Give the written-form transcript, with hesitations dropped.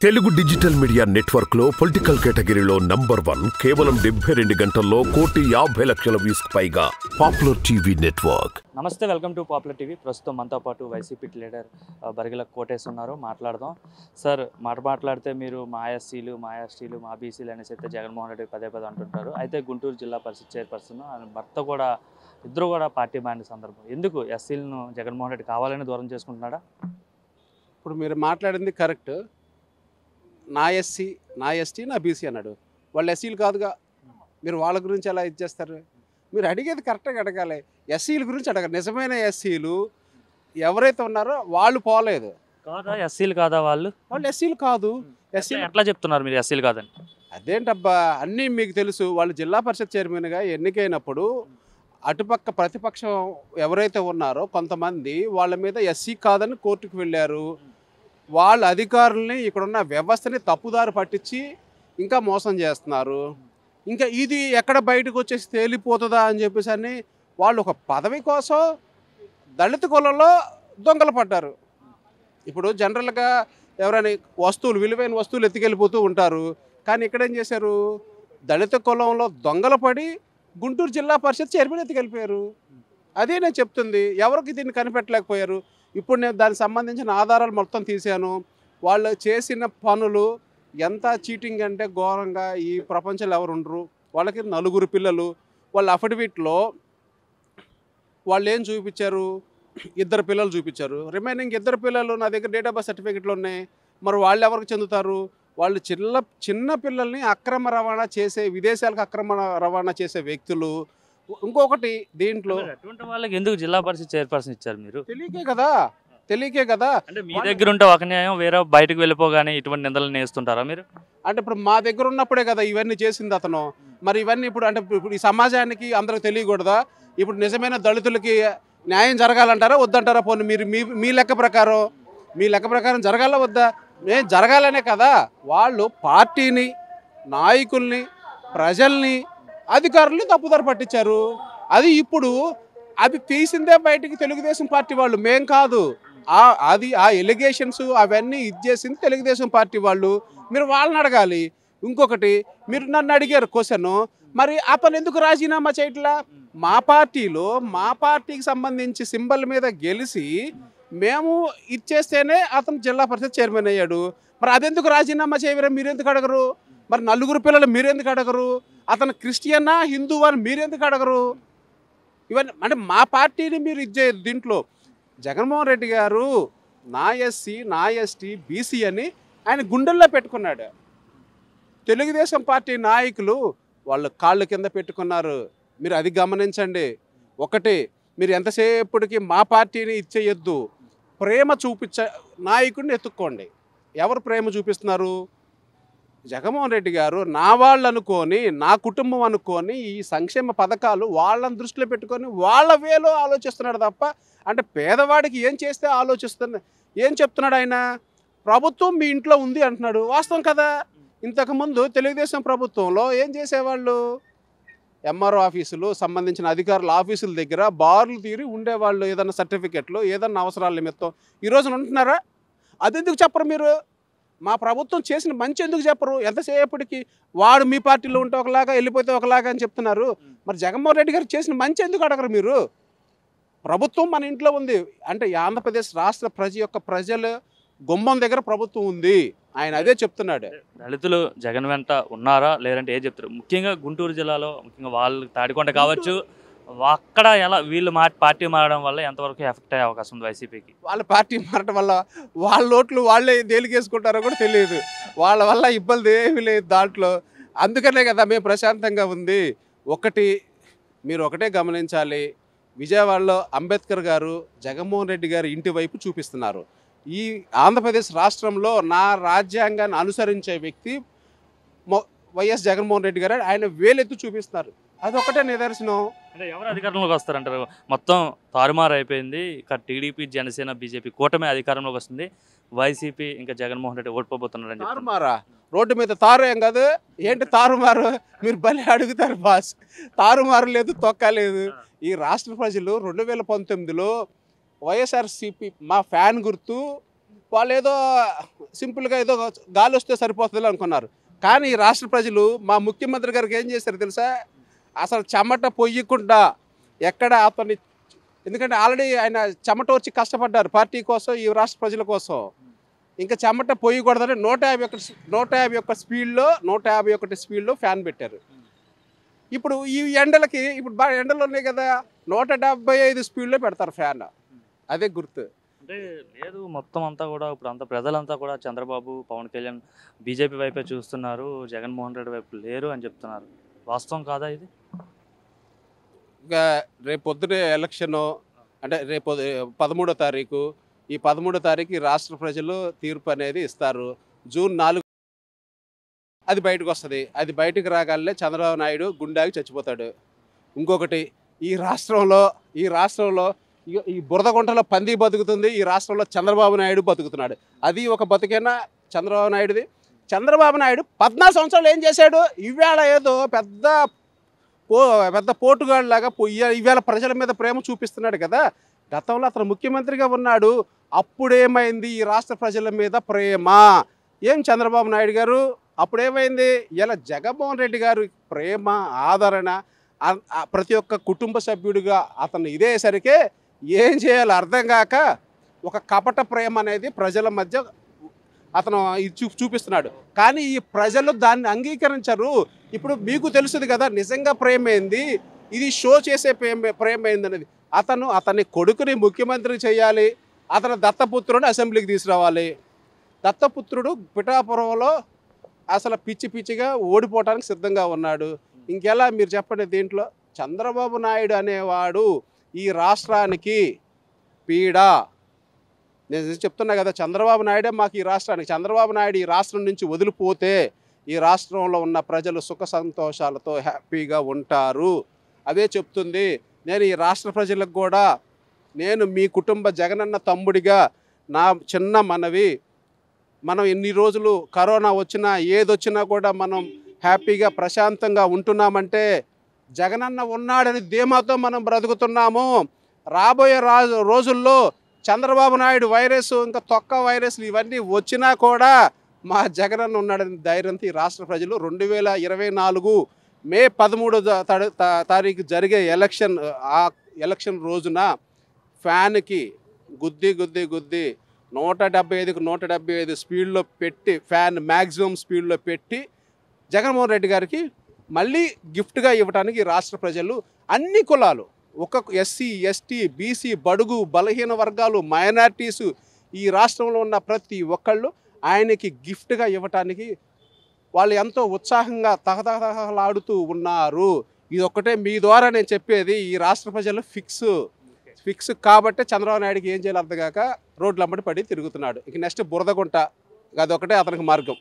Telugu digital media network లో political కేటగిరీలో number 1 కేవలం 72 గంటల్లో 1,50,00,000 వ్యూస్ పైగా పాపులర్ టీవీ నెట్వర్క్. నమస్తే, వెల్కమ్ టు పాపులర్ టీవీ. ప్రస్తుతం మనతో పాటు వైసీపీ లీడర్ బరిగెల కోటేశ్ ఉన్నారు. మాట్లాడదాం. సార్, మాట్లాడితే మీరు మా ఎస్సీలు, మా ఎస్టీలు, మా బీసీలు అనేసి అయితే జగన్మోహన్ రెడ్డి పదే అంటుంటారు. అయితే గుంటూరు జిల్లా పరిషత్ చైర్పర్సన్ ఆయన భర్త కూడా ఇద్దరు కూడా పార్టీ మారిన సందర్భం. ఎందుకు ఎస్సీలను జగన్మోహన్ రెడ్డి కావాలని దూరం చేసుకుంటున్నాడా? ఇప్పుడు మీరు మాట్లాడింది కరెక్ట్. నా ఎస్సీ, నా ఎస్టీ, నా బీసీ అన్నాడు. వాళ్ళు ఎస్సీలు కాదుగా, మీరు వాళ్ళ గురించి ఎలా ఇచ్చేస్తారు? మీరు అడిగేది కరెక్ట్గా అడగాలి. ఎస్సీల గురించి అడగాలి. నిజమైన ఎస్సీలు ఎవరైతే ఉన్నారో వాళ్ళు పోలేదు. కాదా ఎస్సీలు కాదా? వాళ్ళు ఎస్సీలు కాదు. ఎస్సీలు ఎట్లా చెప్తున్నారు మీరు ఎస్సీలు కాదని? అదేంటబ్బా, అన్నీ మీకు తెలుసు. వాళ్ళు జిల్లా పరిషత్ చైర్మన్గా ఎన్నికైనప్పుడు అటుపక్క ప్రతిపక్షం ఎవరైతే ఉన్నారో కొంతమంది వాళ్ళ మీద ఎస్సీ కాదని కోర్టుకు వెళ్ళారు. వాళ్ళ అధికారుల్ని ఇక్కడున్న వ్యవస్థని తప్పుదారి పట్టించి ఇంకా మోసం చేస్తున్నారు. ఇంకా ఇది ఎక్కడ బయటకు వచ్చేసి తేలిపోతుందా అని చెప్పేసి అని వాళ్ళు ఒక పదవి కోసం దళిత కులంలో దొంగలు పడ్డారు. ఇప్పుడు జనరల్గా ఎవరైనా విలువైన వస్తువులు ఎత్తుకెళ్ళిపోతూ ఉంటారు. కానీ ఇక్కడ ఏం చేశారు? దళిత కులంలో దొంగలు పడి గుంటూరు జిల్లా పరిషత్ చైర్మన్ ఎత్తుకెళ్ళిపోయారు. అదే నేను చెప్తుంది. ఎవరికి దీన్ని కనిపెట్టలేకపోయారు. ఇప్పుడు నేను దానికి సంబంధించిన ఆధారాలు మొత్తం తీశాను. వాళ్ళు చేసిన పనులు ఎంత చీటింగ్ అంటే ఘోరంగా ఈ ప్రపంచంలో ఎవరు ఉండరు. వాళ్ళకి 4 పిల్లలు. వాళ్ళ అఫిడవిట్లో వాళ్ళు ఏం చూపించారు? 2 పిల్లలు చూపించారు. రిమైనింగ్ 2 పిల్లలు నా దగ్గర డేట్ ఆఫ్ బర్త్ సర్టిఫికెట్లు ఉన్నాయి. మరి వాళ్ళు ఎవరికి చెందుతారు? వాళ్ళు చిన్న పిల్లల్ని అక్రమ రవాణా చేసే, విదేశాలకు అక్రమ రవాణా చేసే వ్యక్తులు. ఇంకొకటి దీంట్లో అటువంటి వాళ్ళకి ఎందుకు జిల్లా పరిషత్ చైర్పర్సన్ ఇచ్చారు? మీరు తెలియకే కదా. అంటే మీ దగ్గర ఉంటే ఒక న్యాయం, వేరే బయటకు వెళ్ళిపోగానే ఇటువంటి నిందలు నేస్తుంటారా మీరు? అంటే ఇప్పుడు మా దగ్గర ఉన్నప్పుడే కదా ఇవన్నీ చేసింది అతను. మరి ఇవన్నీ ఇప్పుడు ఈ సమాజానికి అందరికి తెలియకూడదా? ఇప్పుడు నిజమైన దళితులకి న్యాయం జరగాలంటారా వద్దంటారా? పోనీ మీరు మీ లెక్క ప్రకారం జరగాల వద్దా? నేను జరగాలనే కదా వాళ్ళు పార్టీని, నాయకుల్ని, ప్రజల్ని, అధికారుల్ని తప్పుదారి పట్టించారు. అది తీసిందే బయటికి తెలుగుదేశం పార్టీ వాళ్ళు, మేం కాదు. ఆ ఎలిగేషన్స్ అవన్నీ ఇచ్చేసింది తెలుగుదేశం పార్టీ వాళ్ళు. మీరు వాళ్ళని అడగాలి. ఇంకొకటి, మీరు నన్ను అడిగారు క్వశ్చన్, మరి అతను ఎందుకు రాజీనామా చేయట్లా? మా పార్టీకి సంబంధించి సింబల్ మీద గెలిచి మేము ఇచ్చేస్తేనే అతను జిల్లా పరిషత్ చైర్మన్ అయ్యాడు. మరి అదెందుకు రాజీనామా చేయవరా? మీరెందుకు అడగరు? మరి 4 పిల్లలు మీరెందుకు అడగరు? అతను క్రిస్టియనా, హిందువా అని మీరెందుకు అడగరు? ఇవన్నీ అంటే మా పార్టీని మీరు ఇచ్చేది. దీంట్లో జగన్మోహన్ రెడ్డి గారు నా ఎస్సీ, నా ఎస్టీ, బీసీ అని ఆయన గుండెల్లో పెట్టుకున్నాడు. తెలుగుదేశం పార్టీ నాయకులు వాళ్ళు కాళ్ళు కింద పెట్టుకున్నారు. మీరు అది గమనించండి. ఒకటి, మీరు ఎంతసేపటికి మా పార్టీని ఇచ్చేయొద్దు. ప్రేమ చూపించే నాయకుడిని ఎత్తుక్కోండి. ఎవరు ప్రేమ చూపిస్తున్నారు? జగన్మోహన్ రెడ్డి గారు నా వాళ్ళు అనుకొని, నా కుటుంబం అనుకొని ఈ సంక్షేమ పథకాలు వాళ్ళని దృష్టిలో పెట్టుకొని వాళ్ళ వేలో ఆలోచిస్తున్నాడు తప్ప, అంటే పేదవాడికి ఏం చేస్తే ఏం చెప్తున్నాడు ఆయన? ప్రభుత్వం మీ ఇంట్లో ఉంది అంటున్నాడు. వాస్తవం కదా. ఇంతకుముందు తెలుగుదేశం ప్రభుత్వంలో ఏం చేసేవాళ్ళు? ఎంఆర్ఓ ఆఫీసులు సంబంధించిన అధికారుల ఆఫీసుల దగ్గర బార్లు తీరి ఉండేవాళ్ళు. ఏదైనా సర్టిఫికెట్లు, ఏదన్నా అవసరాల నిమిత్తం. ఈరోజు ఉంటున్నారా? అదెందుకు చెప్పరు మీరు? మా ప్రభుత్వం చేసిన మంచి ఎందుకు చెప్పరు? ఎంతసేపటికి వాడు మీ పార్టీలో ఉంటే ఒకలాగా, వెళ్ళిపోతే ఒకలాగా అని చెప్తున్నారు. మరి జగన్మోహన్ రెడ్డి గారు చేసిన మంచి ఎందుకు అడగరు మీరు? ప్రభుత్వం మన ఇంట్లో ఉంది అంటే ఆంధ్రప్రదేశ్ రాష్ట్ర ప్రజల గుమ్మం దగ్గర ప్రభుత్వం ఉంది. ఆయన అదే చెప్తున్నాడు. దళితులు జగన్ వెంట ఉన్నారా లేదంటే ఏం చెప్తారు? ముఖ్యంగా గుంటూరు జిల్లాలో, ముఖ్యంగా వాళ్ళు తాడికొండ కావచ్చు, అక్కడ ఎలా వీళ్ళు పార్టీ మారడం వల్ల ఎంతవరకు ఎఫెక్ట్ అయ్యే అవకాశం ఉంది వైసీపీకి? వాళ్ళ పార్టీ మారడం వల్ల వాళ్ళ ఓట్లు వాళ్ళే తేలికేసుకుంటారో కూడా తెలియదు. వాళ్ళ వల్ల ఇబ్బంది ఏమీ లేదు దాంట్లో. అందుకనే కదా మేము ప్రశాంతంగా ఉంది. మీరు ఒకటే గమనించాలి. విజయవాడలో అంబేద్కర్ గారు జగన్మోహన్ రెడ్డి గారు ఇంటి వైపు చూపిస్తున్నారు. ఈ ఆంధ్రప్రదేశ్ రాష్ట్రంలో నా రాజ్యాంగాన్ని అనుసరించే వ్యక్తి వైఎస్ జగన్మోహన్ రెడ్డి గారు. ఆయన వేలెత్తు చూపిస్తున్నారు. అదొకటే నిదర్శనం. అంటే ఎవరు అధికారంలోకి వస్తారంటారు? మొత్తం తారుమారు అయిపోయింది. ఇక టీడీపీ, జనసేన, బీజేపీ కూటమి అధికారంలోకి వస్తుంది. వైసీపీ ఇంకా జగన్మోహన్ రెడ్డి ఓడిపోతున్నారని. తారుమారా? రోడ్డు మీద తారు ఏం కాదు. ఏంటి తారుమారు? మీరు భలే అడుగుతారు బాస్. తారుమారు లేదు, తొక్క లేదు. ఈ రాష్ట్ర ప్రజలు 2019లో వైఎస్ఆర్సీపీ మా ఫ్యాన్ గుర్తు వాళ్ళు ఏదో సింపుల్గా ఏదో గాలి వస్తే సరిపోతుంది అనుకున్నారు. కానీ ఈ రాష్ట్ర ప్రజలు మా ముఖ్యమంత్రి గారికి ఏం చేశారు తెలుసా? అసలు చెమట పొయ్యకుండా ఎక్కడ అతన్ని, ఎందుకంటే ఆల్రెడీ ఆయన చెమట వచ్చి కష్టపడ్డారు పార్టీ కోసం, ఈ రాష్ట్ర ప్రజల కోసం. ఇంకా చెమట పొయ్యకూడదని 151 స్పీడ్లో ఫ్యాన్ పెట్టారు. ఇప్పుడు ఈ ఎండలకి, ఇప్పుడు బాగా ఎండలు ఉన్నాయి కదా, 175 స్పీడ్లో పెడతారు ఫ్యాన్. అదే గుర్తు. అంటే లేదు, మొత్తం అంతా కూడా ఇప్పుడు అంతా ప్రజలంతా కూడా చంద్రబాబు, పవన్ కళ్యాణ్ బీజేపీ వైపే చూస్తున్నారు, జగన్మోహన్ రెడ్డి వైపు లేరు అని చెప్తున్నారు. వాస్తవం కాదా ఇది? ఇంకా రేపు పొద్దునే ఎలక్షను, అంటే రేపు 13వ తారీఖు, ఈ 13వ తారీఖు రాష్ట్ర ప్రజలు తీర్పు అనేది ఇస్తారు. జూన్ 4 అది బయటకు వస్తుంది. అది బయటకు రాగానే చంద్రబాబు నాయుడు గుండాకి చచ్చిపోతాడు. ఇంకొకటి, ఈ రాష్ట్రంలో ఈ బురదగుంటలో పంది బతుకుతుంది, ఈ రాష్ట్రంలో చంద్రబాబు నాయుడు బతుకుతున్నాడు. అది ఒక బతుకేనా చంద్రబాబు నాయుడుది? చంద్రబాబు నాయుడు 14 సంవత్సరాలు ఏం చేశాడు? ఇవాళ ఏదో పెద్ద పోటుగాళ్ళలాగా ఇవాళ ప్రజల మీద ప్రేమ చూపిస్తున్నాడు కదా. గతంలో అతను ముఖ్యమంత్రిగా ఉన్నాడు, అప్పుడేమైంది ఈ రాష్ట్ర ప్రజల మీద ప్రేమ? ఏం చంద్రబాబు నాయుడు గారు అప్పుడేమైంది? ఇలా జగన్మోహన్ రెడ్డి గారు ప్రేమ, ఆదరణ ప్రతి ఒక్క కుటుంబ సభ్యుడిగా అతను ఇదేసరికే ఏం చేయాలో అర్థం కాక ఒక కపట ప్రేమ అనేది ప్రజల మధ్య అతను చూపిస్తున్నాడు. కానీ ఈ ప్రజలు దాన్ని అంగీకరించరు. ఇప్పుడు మీకు తెలుసుది కదా నిజంగా ప్రేమ ఏంది, ఇది షో చేసే ప్రేమ ఏంది అనేది. అతని కొడుకుని ముఖ్యమంత్రి చేయాలి, అతని దత్తపుత్రుడు అసెంబ్లీకి తీసుకురావాలి. దత్తపుత్రుడు పిఠాపురంలో అసలు పిచ్చిగా ఓడిపోవడానికి సిద్ధంగా ఉన్నాడు. ఇంకెలా మీరు చెప్పండి? దీంట్లో చంద్రబాబు నాయుడు అనేవాడు ఈ రాష్ట్రానికి పీడ. నేను చెప్తున్నా కదా, చంద్రబాబు నాయుడే మాకు ఈ రాష్ట్రానికి. చంద్రబాబు నాయుడు ఈ రాష్ట్రం నుంచి వదిలిపోతే ఈ రాష్ట్రంలో ఉన్న ప్రజలు సుఖ సంతోషాలతో హ్యాపీగా ఉంటారు. అదే చెప్తుంది. నేను ఈ రాష్ట్ర ప్రజలకు కూడా, నేను మీ కుటుంబ జగనన్న తమ్ముడిగా నా చిన్న మనవి, మనం ఎన్ని రోజులు కరోనా వచ్చినా ఏదొచ్చినా కూడా మనం హ్యాపీగా ప్రశాంతంగా ఉంటున్నామంటే జగనన్న ఉన్నాడని ధీమాతో మనం బ్రతుకుతున్నాము. రాబోయే రోజుల్లో చంద్రబాబు నాయుడు వైరస్, ఇంకా తొక్క వైరస్లు ఇవన్నీ వచ్చినా కూడా మా జగనన్న ఉన్నాడని ధైర్యంతో ఈ రాష్ట్ర ప్రజలు 2024 మే 13వ తారీఖు జరిగే ఎలక్షన్ రోజున ఫ్యాన్కి గుద్ది 175 స్పీడ్లో పెట్టి, ఫ్యాన్ మ్యాక్సిమం స్పీడ్లో పెట్టి జగన్మోహన్ రెడ్డి గారికి మళ్ళీ గిఫ్ట్గా ఇవ్వడానికి రాష్ట్ర ప్రజలు, అన్ని కులాలు, ఎస్సీ, ఎస్టీ, బీసీ, బడుగు బలహీన వర్గాలు, మైనారిటీసు, ఈ రాష్ట్రంలో ఉన్న ప్రతి ఒక్కళ్ళు ఆయనకి గిఫ్ట్గా ఇవ్వటానికి వాళ్ళు ఎంతో ఉత్సాహంగా తహతహలాడుతూ ఉన్నారు. ఇది ఒక్కటే మీ ద్వారా నేను చెప్పేది. ఈ రాష్ట్ర ప్రజలు ఫిక్స్ కాబట్టి చంద్రబాబు నాయుడుకి ఏం చేయాలి అర్థం కాక రోడ్ల అమ్మడి పడి తిరుగుతున్నాడు. ఇక నెక్స్ట్ బురదగుంట, అదొకటే అతనికి మార్గం.